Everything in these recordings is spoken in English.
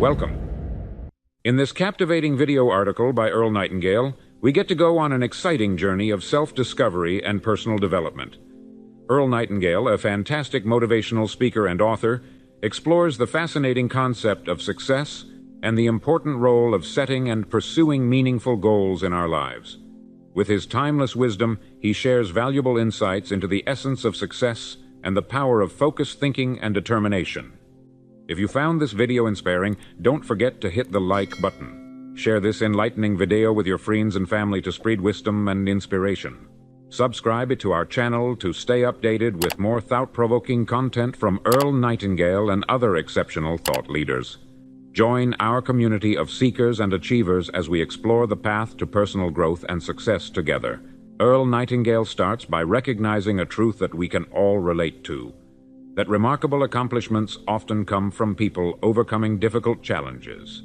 Welcome. In this captivating video article by Earl Nightingale, we get to go on an exciting journey of self-discovery and personal development. Earl Nightingale, a fantastic motivational speaker and author, explores the fascinating concept of success and the important role of setting and pursuing meaningful goals in our lives. With his timeless wisdom, he shares valuable insights into the essence of success and the power of focused thinking and determination. If you found this video inspiring, don't forget to hit the like button. Share this enlightening video with your friends and family to spread wisdom and inspiration. Subscribe to our channel to stay updated with more thought-provoking content from Earl Nightingale and other exceptional thought leaders. Join our community of seekers and achievers as we explore the path to personal growth and success together. Earl Nightingale starts by recognizing a truth that we can all relate to, that remarkable accomplishments often come from people overcoming difficult challenges.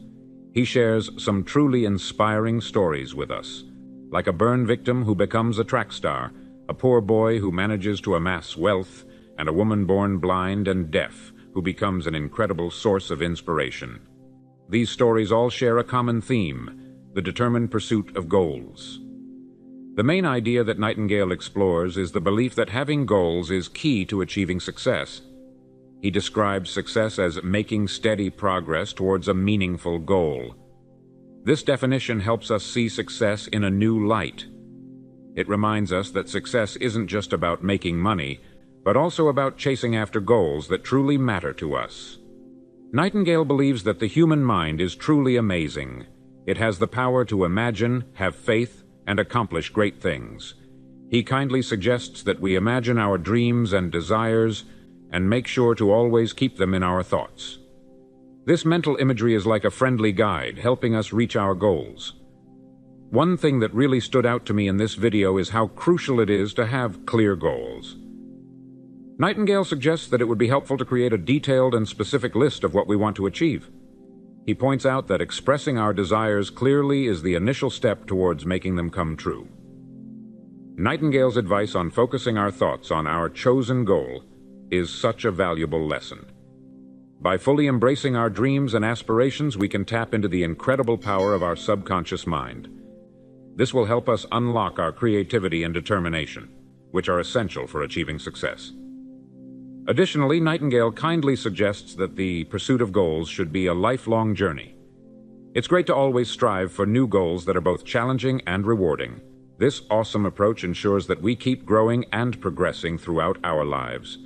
He shares some truly inspiring stories with us, like a burn victim who becomes a track star, a poor boy who manages to amass wealth, and a woman born blind and deaf who becomes an incredible source of inspiration. These stories all share a common theme, the determined pursuit of goals. The main idea that Nightingale explores is the belief that having goals is key to achieving success. He describes success as making steady progress towards a meaningful goal. This definition helps us see success in a new light. It reminds us that success isn't just about making money, but also about chasing after goals that truly matter to us. Nightingale believes that the human mind is truly amazing. It has the power to imagine, have faith, and accomplish great things. He kindly suggests that we imagine our dreams and desires and make sure to always keep them in our thoughts. This mental imagery is like a friendly guide, helping us reach our goals. One thing that really stood out to me in this video is how crucial it is to have clear goals. Nightingale suggests that it would be helpful to create a detailed and specific list of what we want to achieve. He points out that expressing our desires clearly is the initial step towards making them come true. Nightingale's advice on focusing our thoughts on our chosen goal is such a valuable lesson. By fully embracing our dreams and aspirations, we can tap into the incredible power of our subconscious mind. This will help us unlock our creativity and determination, which are essential for achieving success. Additionally, Nightingale kindly suggests that the pursuit of goals should be a lifelong journey. It's great to always strive for new goals that are both challenging and rewarding. This awesome approach ensures that we keep growing and progressing throughout our lives.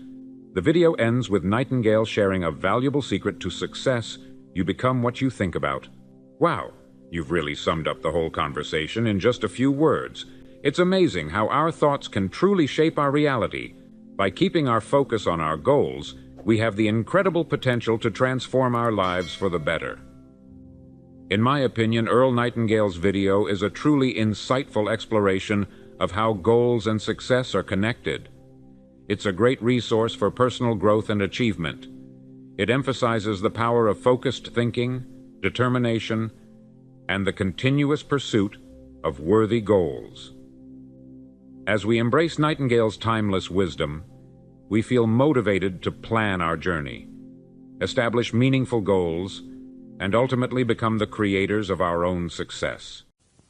The video ends with Nightingale sharing a valuable secret to success: you become what you think about. Wow, you've really summed up the whole conversation in just a few words. It's amazing how our thoughts can truly shape our reality. By keeping our focus on our goals, we have the incredible potential to transform our lives for the better. In my opinion, Earl Nightingale's video is a truly insightful exploration of how goals and success are connected. It's a great resource for personal growth and achievement. It emphasizes the power of focused thinking, determination, and the continuous pursuit of worthy goals. As we embrace Nightingale's timeless wisdom, we feel motivated to plan our journey, establish meaningful goals, and ultimately become the creators of our own success.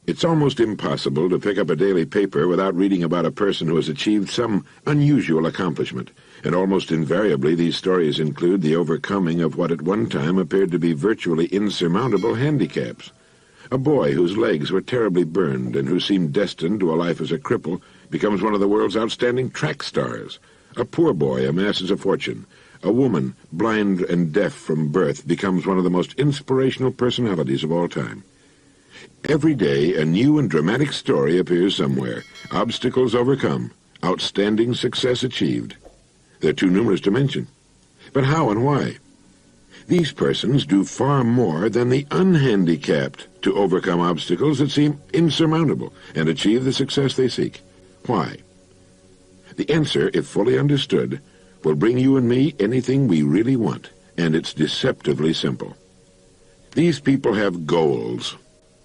It's almost impossible to pick up a daily paper without reading about a person who has achieved some unusual accomplishment, and almost invariably these stories include the overcoming of what at one time appeared to be virtually insurmountable handicaps. A boy whose legs were terribly burned and who seemed destined to a life as a cripple becomes one of the world's outstanding track stars. A poor boy amasses a fortune. A woman, blind and deaf from birth, becomes one of the most inspirational personalities of all time. Every day, a new and dramatic story appears somewhere. Obstacles overcome, outstanding success achieved. They're too numerous to mention. But how and why? These persons do far more than the unhandicapped to overcome obstacles that seem insurmountable and achieve the success they seek. Why? The answer, if fully understood, will bring you and me anything we really want, and it's deceptively simple. These people have goals.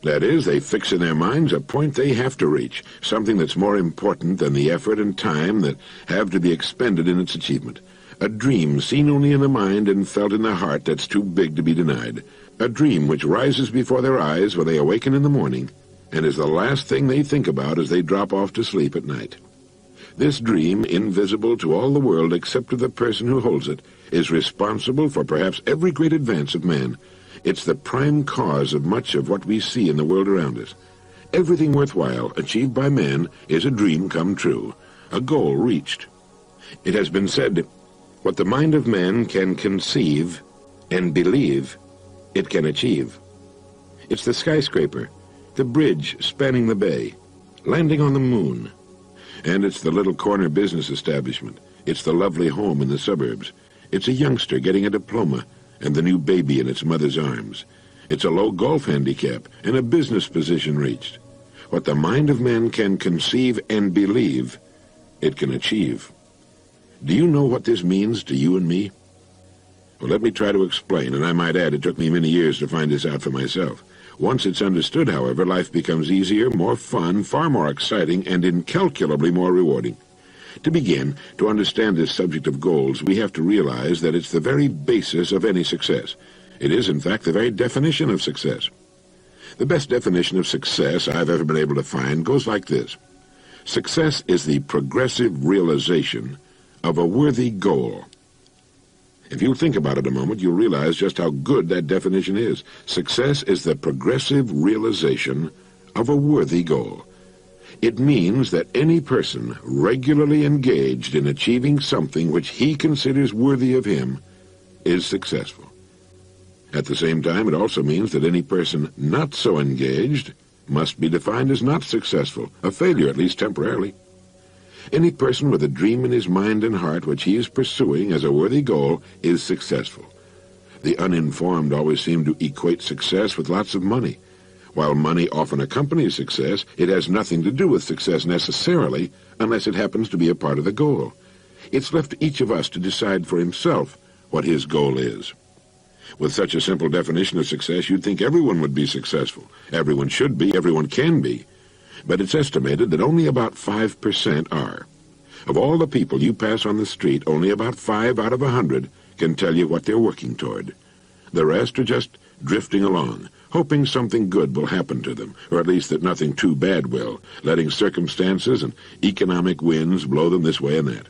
That is, they fix in their minds a point they have to reach, something that's more important than the effort and time that have to be expended in its achievement. A dream seen only in the mind and felt in the heart that's too big to be denied. a dream which rises before their eyes when they awaken in the morning and is the last thing they think about as they drop off to sleep at night. This dream, invisible to all the world except to the person who holds it, is responsible for perhaps every great advance of man. It's the prime cause of much of what we see in the world around us. Everything worthwhile achieved by man is a dream come true, a goal reached. It has been said, what the mind of man can conceive and believe, it can achieve. It's the skyscraper, the bridge spanning the bay, landing on the moon. And it's the little corner business establishment. It's the lovely home in the suburbs. It's a youngster getting a diploma and the new baby in its mother's arms. It's a low golf handicap and a business position reached. What the mind of man can conceive and believe, it can achieve. Do you know what this means to you and me? Well, let me try to explain, and I might add it took me many years to find this out for myself. Once it's understood, however, life becomes easier, more fun, far more exciting, and incalculably more rewarding. To begin, to understand this subject of goals, we have to realize that it's the very basis of any success. It is, in fact, the very definition of success. The best definition of success I've ever been able to find goes like this. Success is the progressive realization of a worthy goal. If you think about it a moment, you'll realize just how good that definition is. Success is the progressive realization of a worthy goal. It means that any person regularly engaged in achieving something which he considers worthy of him is successful. At the same time, it also means that any person not so engaged must be defined as not successful, a failure, at least temporarily. Any person with a dream in his mind and heart which he is pursuing as a worthy goal is successful. The uninformed always seem to equate success with lots of money. While money often accompanies success, it has nothing to do with success necessarily unless it happens to be a part of the goal. It's left to each of us to decide for himself what his goal is. With such a simple definition of success, you'd think everyone would be successful. Everyone should be, everyone can be. But it's estimated that only about 5% are. Of all the people you pass on the street, only about 5 out of 100 can tell you what they're working toward. The rest are just drifting along, hoping something good will happen to them, or at least that nothing too bad will, letting circumstances and economic winds blow them this way and that.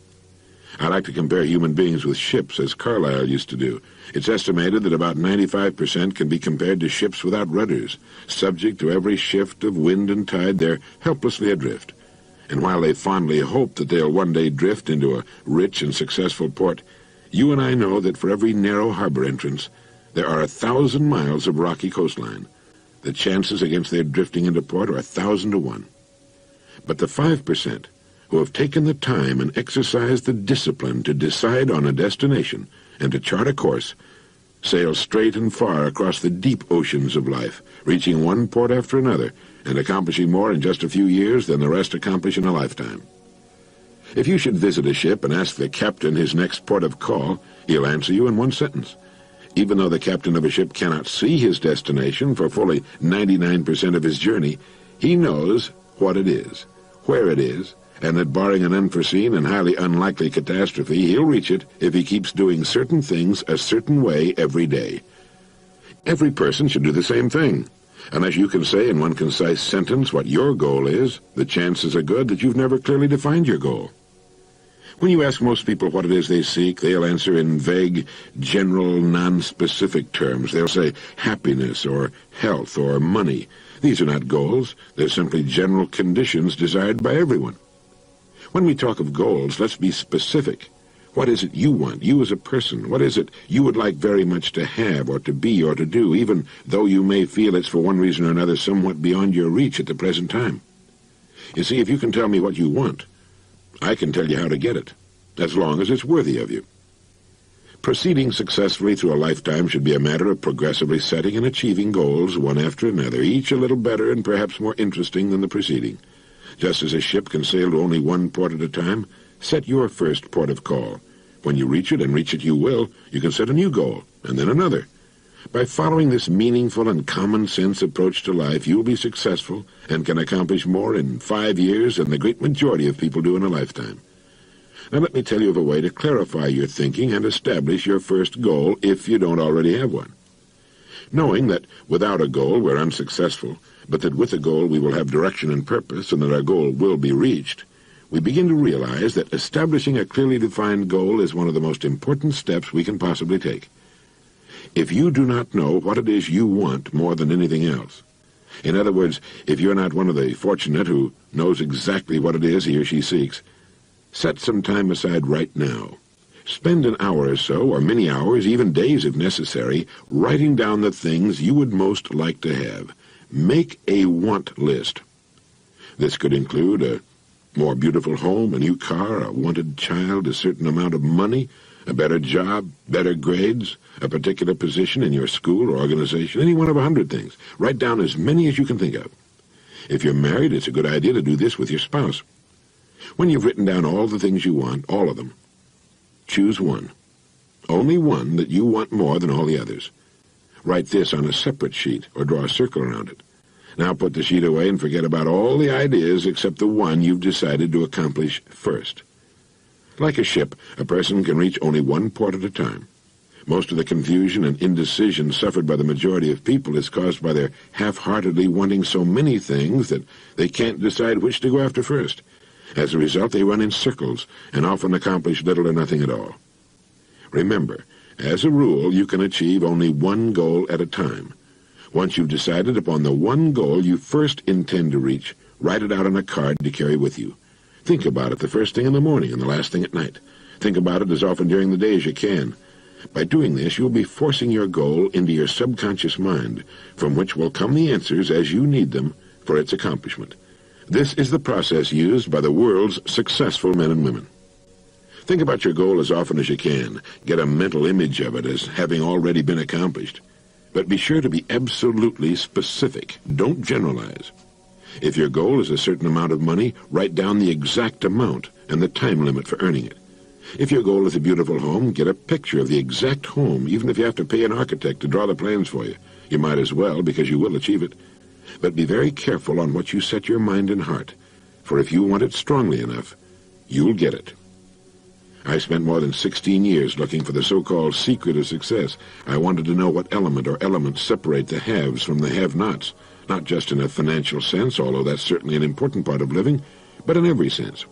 I like to compare human beings with ships, as Carlyle used to do. It's estimated that about 95% can be compared to ships without rudders. Subject to every shift of wind and tide, they're helplessly adrift. And while they fondly hope that they'll one day drift into a rich and successful port, you and I know that for every narrow harbor entrance, there are 1,000 miles of rocky coastline. The chances against their drifting into port are 1,000 to 1. But the 5%, who have taken the time and exercised the discipline to decide on a destination and to chart a course, sail straight and far across the deep oceans of life, reaching one port after another and accomplishing more in just a few years than the rest accomplish in a lifetime. If you should visit a ship and ask the captain his next port of call, he'll answer you in one sentence. Even though the captain of a ship cannot see his destination for fully 99% of his journey, he knows what it is, where it is, and that barring an unforeseen and highly unlikely catastrophe, he'll reach it if he keeps doing certain things a certain way every day. Every person should do the same thing. Unless you can say in one concise sentence what your goal is, the chances are good that you've never clearly defined your goal. When you ask most people what it is they seek, they'll answer in vague, general, non-specific terms. They'll say happiness or health or money. These are not goals. They're simply general conditions desired by everyone. When we talk of goals, let's be specific. What is it you want, you as a person? What is it you would like very much to have or to be or to do, even though you may feel it's for one reason or another somewhat beyond your reach at the present time? You see, if you can tell me what you want, I can tell you how to get it, as long as it's worthy of you. Proceeding successfully through a lifetime should be a matter of progressively setting and achieving goals one after another, each a little better and perhaps more interesting than the preceding. Just as a ship can sail to only one port at a time, set your first port of call. When you reach it, and reach it you will, you can set a new goal, and then another. By following this meaningful and common-sense approach to life, you'll be successful and can accomplish more in 5 years than the great majority of people do in a lifetime. Now let me tell you of a way to clarify your thinking and establish your first goal if you don't already have one. Knowing that without a goal we're unsuccessful, but that with a goal we will have direction and purpose and that our goal will be reached, we begin to realize that establishing a clearly defined goal is one of the most important steps we can possibly take. If you do not know what it is you want more than anything else, in other words, if you're not one of the fortunate who knows exactly what it is he or she seeks, set some time aside right now. Spend an hour or so, or many hours, even days if necessary, writing down the things you would most like to have. Make a want list. This could include a more beautiful home, a new car, a wanted child, a certain amount of money, a better job, better grades, a particular position in your school or organization, any one of 100 things. Write down as many as you can think of. If you're married, it's a good idea to do this with your spouse. When you've written down all the things you want, all of them, choose one. Only one that you want more than all the others. Write this on a separate sheet or draw a circle around it. Now put the sheet away and forget about all the ideas except the one you've decided to accomplish first. Like a ship, a person can reach only one port at a time. Most of the confusion and indecision suffered by the majority of people is caused by their half-heartedly wanting so many things that they can't decide which to go after first. As a result, they run in circles and often accomplish little or nothing at all. Remember, as a rule, you can achieve only one goal at a time. Once you've decided upon the one goal you first intend to reach, write it out on a card to carry with you. Think about it the first thing in the morning and the last thing at night. Think about it as often during the day as you can. By doing this, you'll be forcing your goal into your subconscious mind, from which will come the answers as you need them for its accomplishment. This is the process used by the world's successful men and women. Think about your goal as often as you can. Get a mental image of it as having already been accomplished. But be sure to be absolutely specific. Don't generalize. If your goal is a certain amount of money, write down the exact amount and the time limit for earning it. If your goal is a beautiful home, get a picture of the exact home, even if you have to pay an architect to draw the plans for you. You might as well, because you will achieve it. But be very careful on what you set your mind and heart, for if you want it strongly enough, you'll get it. I spent more than 16 years looking for the so-called secret of success. I wanted to know what element or elements separate the haves from the have-nots, not just in a financial sense, although that's certainly an important part of living, but in every sense.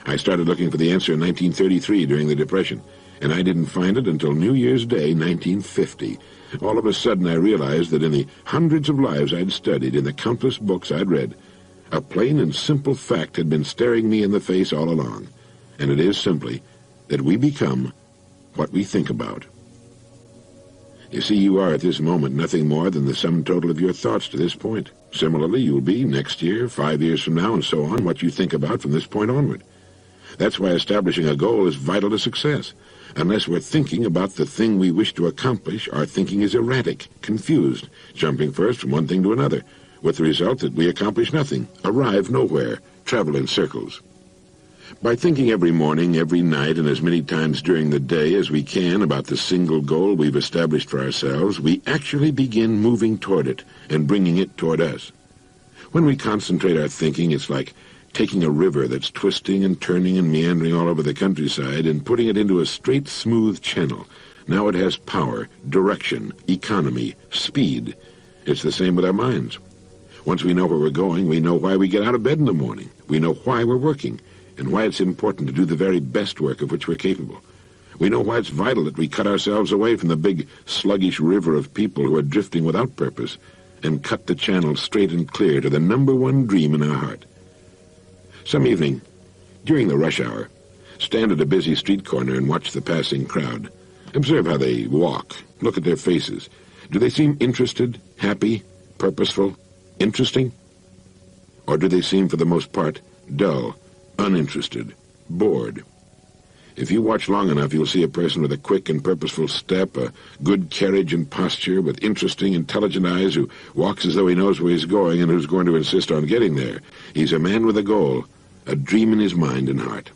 I started looking for the answer in 1933 during the Depression, and I didn't find it until New Year's Day, 1950. All of a sudden I realized that in the hundreds of lives I'd studied, in the countless books I'd read, a plain and simple fact had been staring me in the face all along, and it is simply that we become what we think about. You see, you are at this moment nothing more than the sum total of your thoughts to this point. Similarly, you'll be next year, 5 years from now, and so on, what you think about from this point onward. That's why establishing a goal is vital to success. Unless we're thinking about the thing we wish to accomplish, our thinking is erratic, confused, jumping first from one thing to another, with the result that we accomplish nothing, arrive nowhere, travel in circles. By thinking every morning, every night, and as many times during the day as we can about the single goal we've established for ourselves, we actually begin moving toward it and bringing it toward us. When we concentrate our thinking, it's like taking a river that's twisting and turning and meandering all over the countryside and putting it into a straight, smooth channel. Now it has power, direction, economy, speed. It's the same with our minds. Once we know where we're going, we know why we get out of bed in the morning. We know why we're working, and why it's important to do the very best work of which we're capable. We know why it's vital that we cut ourselves away from the big, sluggish river of people who are drifting without purpose and cut the channel straight and clear to the number one dream in our heart. Some evening, during the rush hour, stand at a busy street corner and watch the passing crowd. Observe how they walk. Look at their faces. Do they seem interested, happy, purposeful, interesting? Or do they seem, for the most part, dull, uninterested, bored? If you watch long enough, you'll see a person with a quick and purposeful step, a good carriage and posture, with interesting, intelligent eyes, who walks as though he knows where he's going and who's going to insist on getting there. He's a man with a goal, a dream in his mind and heart.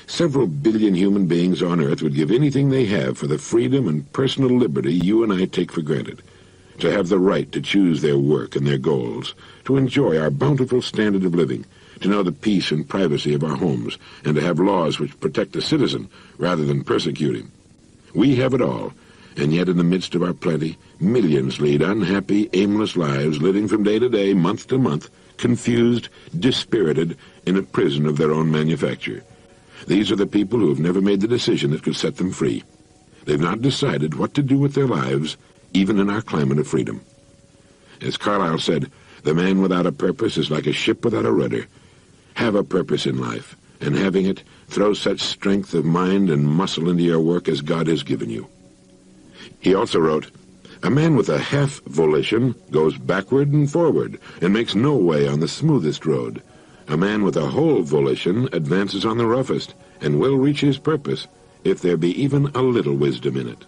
Several billion human beings on Earth would give anything they have for the freedom and personal liberty you and I take for granted, to have the right to choose their work and their goals, to enjoy our bountiful standard of living, to know the peace and privacy of our homes, and to have laws which protect the citizen rather than persecute him. We have it all, And yet in the midst of our plenty, millions lead unhappy, aimless lives, living from day to day, month to month, confused, dispirited, in a prison of their own manufacture. These are the people who have never made the decision that could set them free. They've not decided what to do with their lives, even in our climate of freedom. As Carlyle said, the man without a purpose is like a ship without a rudder. Have a purpose in life, and having it, throw such strength of mind and muscle into your work as God has given you. He also wrote, "A man with a half volition goes backward and forward, and makes no way on the smoothest road. A man with a whole volition advances on the roughest, and will reach his purpose, if there be even a little wisdom in it."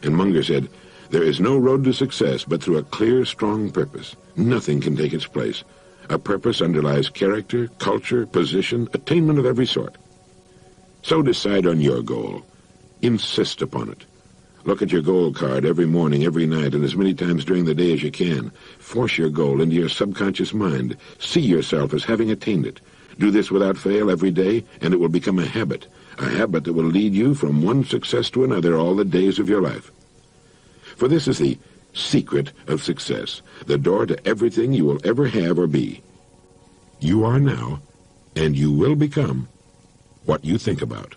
And Munger said, "There is no road to success but through a clear, strong purpose. Nothing can take its place. A purpose underlies character, culture, position, attainment of every sort. So decide on your goal. Insist upon it. Look at your goal card every morning, every night, and as many times during the day as you can. Force your goal into your subconscious mind. See yourself as having attained it. Do this without fail every day, and it will become a habit that will lead you from one success to another all the days of your life. For this is the secret of success, the door to everything you will ever have or be. You are now, and you will become, what you think about."